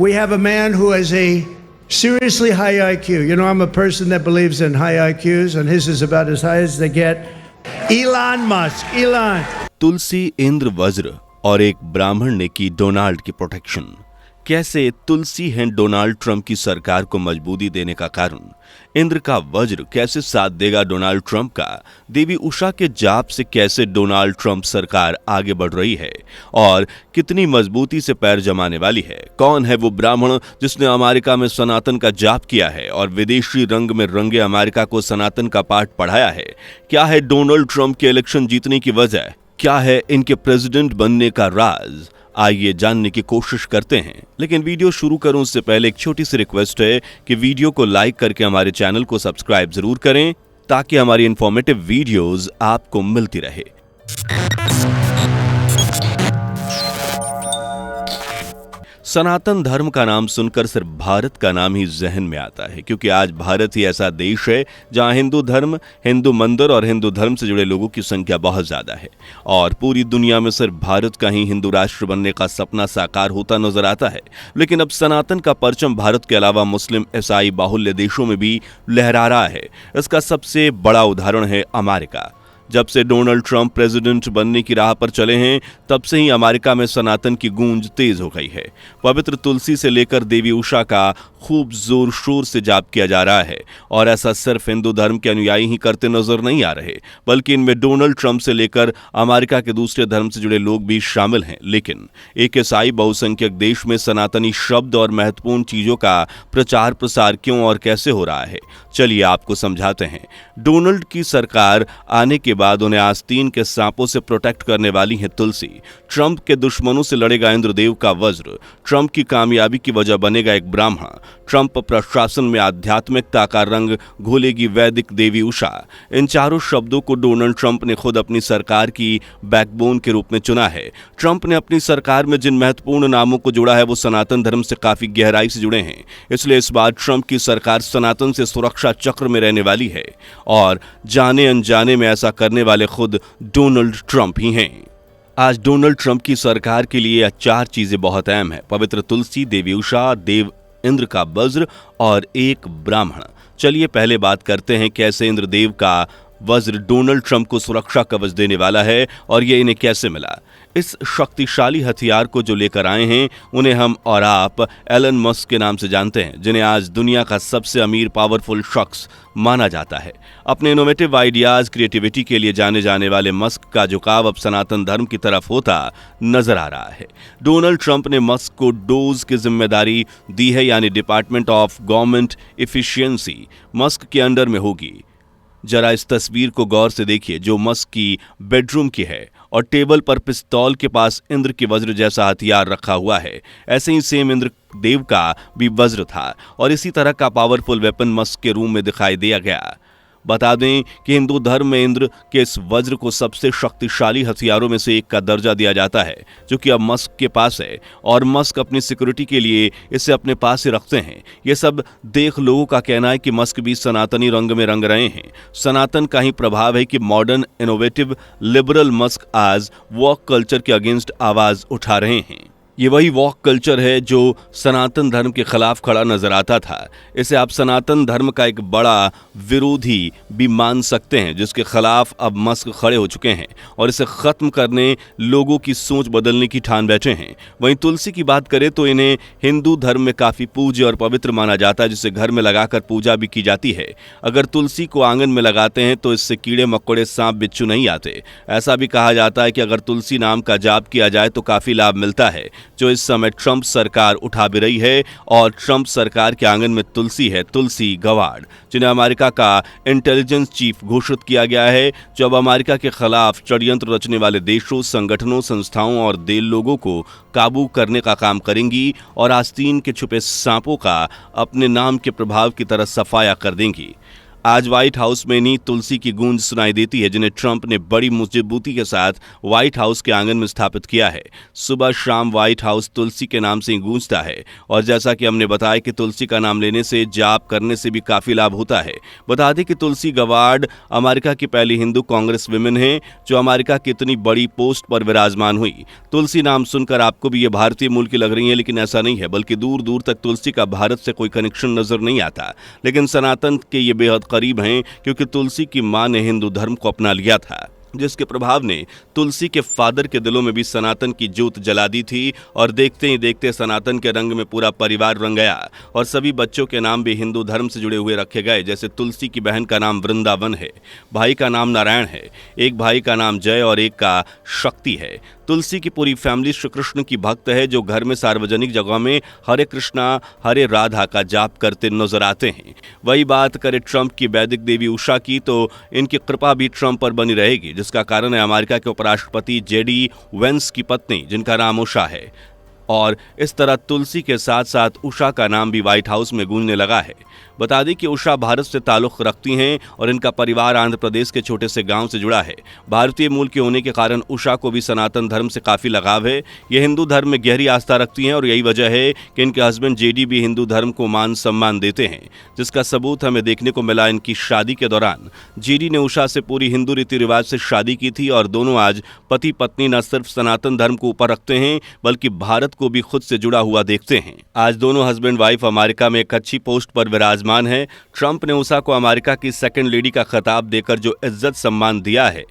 we have a man who has a seriously high IQ. You know, I'm a person that believes in high IQs, and his is about as high as they get. Elon Musk. Elon. तुलसी, इंद्र, वज्र और एक ब्राह्मण ने की Donald की protection. कैसे तुलसी है Donald Trump की सरकार को मजबूती देने का कारण? इंद्र का वज्र कैसे साथ देगा डोनाल्ड ट्रंप का? देवी उषा के जाप से कैसे डोनाल्ड ट्रंप सरकार आगे बढ़ रही है और कितनी मजबूती से पैर जमाने वाली है? कौन है वो ब्राह्मण जिसने अमेरिका में सनातन का जाप किया है और विदेशी रंग में रंगे अमेरिका को सनातन का पाठ पढ़ाया है? क्या है डोनाल्ड ट्रंप के इलेक्शन जीतने की वजह? क्या है इनके प्रेसिडेंट बनने का राज? आइए जानने की कोशिश करते हैं, लेकिन वीडियो शुरू करूं उससे पहले एक छोटी सी रिक्वेस्ट है कि वीडियो को लाइक करके हमारे चैनल को सब्सक्राइब जरूर करें ताकि हमारी इंफॉर्मेटिव वीडियोस आपको मिलती रहे। सनातन धर्म का नाम सुनकर सिर्फ भारत का नाम ही जहन में आता है, क्योंकि आज भारत ही ऐसा देश है जहां हिंदू धर्म, हिंदू मंदिर और हिंदू धर्म से जुड़े लोगों की संख्या बहुत ज्यादा है और पूरी दुनिया में सिर्फ भारत का ही हिंदू राष्ट्र बनने का सपना साकार होता नजर आता है। लेकिन अब सनातन का परचम भारत के अलावा मुस्लिम, ईसाई बाहुल्य देशों में भी लहरा रहा है। इसका सबसे बड़ा उदाहरण है अमेरिका। जब से डोनाल्ड ट्रंप प्रेसिडेंट बनने की राह पर चले हैं, तब से ही अमेरिका में सनातन की गूंज तेज हो गई है। पवित्र तुलसी से लेकर देवी उषा का खूब जोर शोर से जाप किया जा रहा है और ऐसा सिर्फ हिंदू धर्म के अनुयायी ही करते नजर नहीं आ रहे, बल्कि इनमें डोनाल्ड ट्रंप से लेकर अमेरिका के दूसरे धर्म से जुड़े लोग भी शामिल हैं। लेकिन एक ईसाई बहुसंख्यक देश में सनातनी शब्द और महत्वपूर्ण चीजों का प्रचार प्रसार क्यों और कैसे हो रहा है, चलिए आपको समझाते हैं। डोनाल्ड की सरकार आने के बाद उन्हें आस्तीन के सांपों से प्रोटेक्ट करने वाली है तुलसी। ट्रंप के दुश्मनों से लड़ेगा इंद्रदेव का वज्र। ट्रंप की कामयाबी की वजह बनेगा एक ब्राह्मण। ट्रंप प्रशासन में आध्यात्मिकता का रंग घोलेगी वैदिक देवी उषा। इन चारों शब्दों को डोनाल्ड ट्रंप ने खुद अपनी सरकार की बैकबोन के रूप में चुना है। ट्रंप ने अपनी सरकार में जिन महत्वपूर्ण नामों को जोड़ा है वो सनातन धर्म से काफी गहराई से जुड़े हैं। इसलिए इस बार ट्रंप की सरकार सनातन से सुरक्षा चक्र में रहने वाली है और जाने अनजाने में ऐसा करने वाले खुद डोनाल्ड ट्रंप ही हैं। आज डोनाल्ड ट्रंप की सरकार के लिए चार चीजें बहुत अहम है: पवित्र तुलसी, देवी उषा, देव इंद्र का वज्र और एक ब्राह्मण। चलिए पहले बात करते हैं कैसे इंद्रदेव का वज्र डोनाल्ड ट्रंप को सुरक्षा कवच देने वाला है और ये इन्हें कैसे मिला। इस शक्तिशाली हथियार को जो लेकर आए हैं उन्हें हम और आप एलन मस्क के नाम से जानते हैं, जिन्हें आज दुनिया का सबसे अमीर पावरफुल शख्स माना जाता है। अपने इनोवेटिव आइडियाज, क्रिएटिविटी के लिए जाने जाने वाले मस्क का झुकाव अब सनातन धर्म की तरफ होता नजर आ रहा है। डोनाल्ड ट्रंप ने मस्क को डोज की जिम्मेदारी दी है, यानी department of government efficiency Musk के अंडर में होगी। जरा इस तस्वीर को गौर से देखिए जो मस्क की बेडरूम की है और टेबल पर पिस्तौल के पास इंद्र के वज्र जैसा हथियार रखा हुआ है। ऐसे ही सेम इंद्र देव का भी वज्र था और इसी तरह का पावरफुल वेपन मस्क के रूम में दिखाई दिया गया। बता दें कि हिंदू धर्म में इंद्र के इस वज्र को सबसे शक्तिशाली हथियारों में से एक का दर्जा दिया जाता है, जो कि अब मस्क के पास है और मस्क अपनी सिक्योरिटी के लिए इसे अपने पास ही रखते हैं। ये सब देख लोगों का कहना है कि मस्क भी सनातनी रंग में रंग रहे हैं। सनातन का ही प्रभाव है कि मॉडर्न, इनोवेटिव, लिबरल मस्क आज वॉक कल्चर के अगेंस्ट आवाज उठा रहे हैं। ये वही वॉक कल्चर है जो सनातन धर्म के खिलाफ खड़ा नजर आता था। इसे आप सनातन धर्म का एक बड़ा विरोधी भी मान सकते हैं, जिसके खिलाफ अब मस्क खड़े हो चुके हैं और इसे खत्म करने लोगों की सोच बदलने की ठान बैठे हैं। वहीं तुलसी की बात करें तो इन्हें हिंदू धर्म में काफी पूज्य और पवित्र माना जाता है, जिसे घर में लगाकर पूजा भी की जाती है। अगर तुलसी को आंगन में लगाते हैं तो इससे कीड़े मकोड़े, सांप बिच्छू नहीं आते। ऐसा भी कहा जाता है कि अगर तुलसी नाम का जाप किया जाए तो काफी लाभ मिलता है, जो इस समय ट्रंप सरकार उठा भी रही है। और ट्रंप सरकार के आंगन में तुलसी है, तुलसी गवार्ड, जिन्हें अमेरिका का इंटेलिजेंस चीफ घोषित किया गया है, जो अब अमेरिका के खिलाफ षड्यंत्र रचने वाले देशों, संगठनों, संस्थाओं और देल लोगों को काबू करने का काम करेंगी और आस्तीन के छुपे सांपों का अपने नाम के प्रभाव की तरह सफाया कर देंगी। आज व्हाइट हाउस में नहीं तुलसी की गूंज सुनाई देती है, जिन्हें ट्रंप ने बड़ी मजबूती के साथ व्हाइट हाउस के आंगन में स्थापित किया है। सुबह शाम व्हाइट हाउस तुलसी के नाम से ही गूंजता है और जैसा कि हमने बताया कि तुलसी का नाम लेने से, जाप करने से भी काफी लाभ होता है। बता दें कि तुलसी गवार्ड अमेरिका की पहली हिंदू कांग्रेस विमेन है जो अमेरिका की इतनी बड़ी पोस्ट पर विराजमान हुई। तुलसी नाम सुनकर आपको भी ये भारतीय मूल की लग रही है, लेकिन ऐसा नहीं है, बल्कि दूर दूर तक तुलसी का भारत से कोई कनेक्शन नजर नहीं आता। लेकिन सनातन के ये बेहद करीब हैं क्योंकि तुलसी की मां ने हिंदू धर्म को अपना लिया था, जिसके प्रभाव ने तुलसी के फादर के दिलों में भी सनातन की ज्योत जला दी थी और देखते ही देखते सनातन के रंग में पूरा परिवार रंग गया और सभी बच्चों के नाम भी हिंदू धर्म से जुड़े हुए रखे गए। जैसे तुलसी की बहन का नाम वृंदावन है, भाई का नाम नारायण है, एक भाई का नाम जय और एक का शक्ति है। तुलसी की पूरी फैमिली श्री कृष्ण की भक्त है जो घर में सार्वजनिक जगह में हरे कृष्णा हरे राधा का जाप करते नजर आते हैं। वही बात करे ट्रंप की वैदिक देवी उषा की तो इनकी कृपा भी ट्रंप पर बनी रहेगी, जिसका कारण है अमेरिका के उपराष्ट्रपति जेडी वेंस की पत्नी जिनका नाम उषा है। और इस तरह तुलसी के साथ साथ उषा का नाम भी व्हाइट हाउस में गूंजने लगा है। बता दें कि उषा भारत से ताल्लुक रखती हैं और इनका परिवार आंध्र प्रदेश के छोटे से गांव से जुड़ा है। भारतीय मूल के होने के कारण उषा को भी सनातन धर्म से काफी लगाव है। ये हिंदू धर्म में गहरी आस्था रखती हैं और यही वजह है कि इनके हस्बैंड जेडी भी हिंदू धर्म को मान सम्मान देते हैं, जिसका सबूत हमें देखने को मिला इनकी शादी के दौरान। जेडी ने उषा से पूरी हिंदू रीति रिवाज से शादी की थी और दोनों आज पति पत्नी न सिर्फ सनातन धर्म को ऊपर रखते हैं बल्कि भारत को भी खुद से जुड़ा हुआ देखते हैं। आज दोनों हस्बैंड वाइफ अमेरिका में एक अच्छी पोस्ट पर विराजमान है। ट्रंप ने उषा को अमेरिका की सेकंड लेडी का खिताब देकर जो इज्जत सम्मान दिया है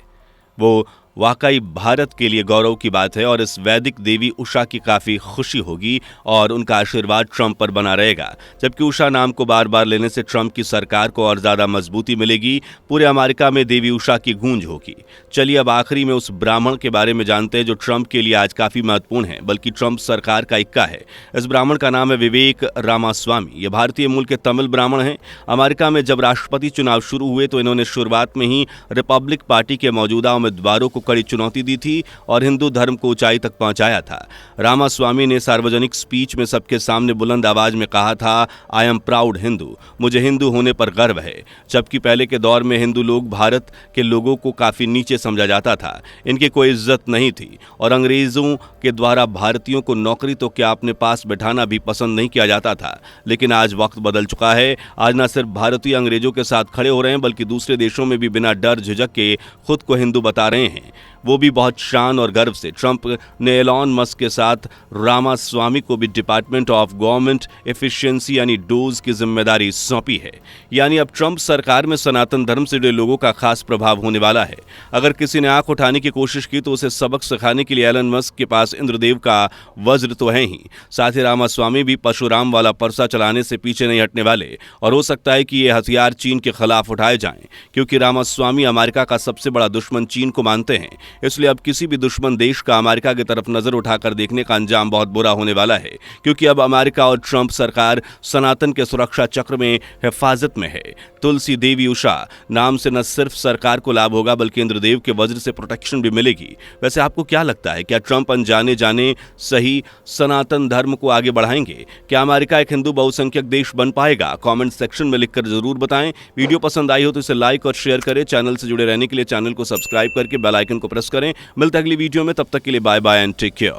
वो वाकई भारत के लिए गौरव की बात है और इस वैदिक देवी उषा की काफी खुशी होगी और उनका आशीर्वाद ट्रंप पर बना रहेगा। जबकि उषा नाम को बार बार लेने से ट्रंप की सरकार को और ज्यादा मजबूती मिलेगी। पूरे अमेरिका में देवी उषा की गूंज होगी। चलिए अब आखिरी में उस ब्राह्मण के बारे में जानते हैं जो ट्रंप के लिए आज काफी महत्वपूर्ण है, बल्कि ट्रंप सरकार का इक्का है। इस ब्राह्मण का नाम है विवेक रामास्वामी। ये भारतीय मूल के तमिल ब्राह्मण हैं। अमेरिका में जब राष्ट्रपति चुनाव शुरू हुए तो इन्होंने शुरुआत में ही रिपब्लिक पार्टी के मौजूदा उम्मीदवारों को कड़ी चुनौती दी थी और हिंदू धर्म को ऊंचाई तक पहुंचाया था। रामास्वामी ने सार्वजनिक स्पीच में सबके सामने बुलंद आवाज में कहा था, आई एम प्राउड हिंदू, मुझे हिंदू होने पर गर्व है। जबकि पहले के दौर में हिंदू लोग भारत के लोगों को काफी नीचे समझा जाता था, इनकी कोई इज्जत नहीं थी और अंग्रेजों के द्वारा भारतीयों को नौकरी तो क्या अपने पास बैठाना भी पसंद नहीं किया जाता था। लेकिन आज वक्त बदल चुका है। आज न सिर्फ भारतीय अंग्रेजों के साथ खड़े हो रहे हैं बल्कि दूसरे देशों में भी बिना डर झिझक के खुद को हिंदू बता रहे हैं, वो भी बहुत शान और गर्व से। ट्रंप ने एलॉन मस्क के साथ रामास्वामी को भी डिपार्टमेंट ऑफ गवर्नमेंट एफिशिएंसी यानी डोज की जिम्मेदारी सौंपी है। यानी अब ट्रंप सरकार में सनातन धर्म से जुड़े लोगों का खास प्रभाव होने वाला है। अगर किसी ने आंख उठाने की कोशिश की तो उसे सबक सिखाने के लिए एलन मस्क के पास इंद्रदेव का वज्र तो है ही, साथ ही रामास्वामी भी परशुराम वाला परसा चलाने से पीछे नहीं हटने वाले और हो सकता है कि ये हथियार चीन के खिलाफ उठाए जाएं, क्योंकि रामास्वामी अमेरिका का सबसे बड़ा दुश्मन चीन को मानते हैं। इसलिए अब किसी भी दुश्मन देश का अमेरिका की तरफ नजर उठाकर देखने का अंजाम बहुत बुरा होने वाला है, क्योंकि अब अमेरिका और ट्रंप सरकार सनातन के सुरक्षा चक्र में हिफाजत में है। तुलसी देवी उषा नाम से न सिर्फ सरकार को लाभ होगा बल्कि इंद्रदेव के वज्र से प्रोटेक्शन भी मिलेगी। वैसे आपको क्या लगता है, क्या ट्रंप अनजाने जाने सही सनातन धर्म को आगे बढ़ाएंगे? क्या अमेरिका एक हिंदू बहुसंख्यक देश बन पाएगा? कमेंट सेक्शन में लिखकर जरूर बताएं। वीडियो पसंद आई हो तो इसे लाइक और शेयर करें। चैनल से जुड़े रहने के लिए चैनल को सब्सक्राइब करके बेल आइकन को प्रेस करें। मिलते हैं अगली वीडियो में, तब तक के लिए bye bye and take care.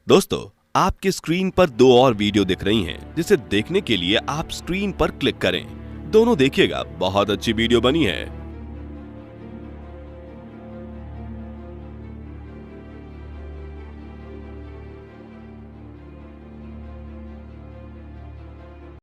दोस्तों, आपकी स्क्रीन पर 2 और वीडियो दिख रही हैं, जिसे देखने के लिए आप स्क्रीन पर क्लिक करें। दोनों देखिएगा, बहुत अच्छी वीडियो बनी है।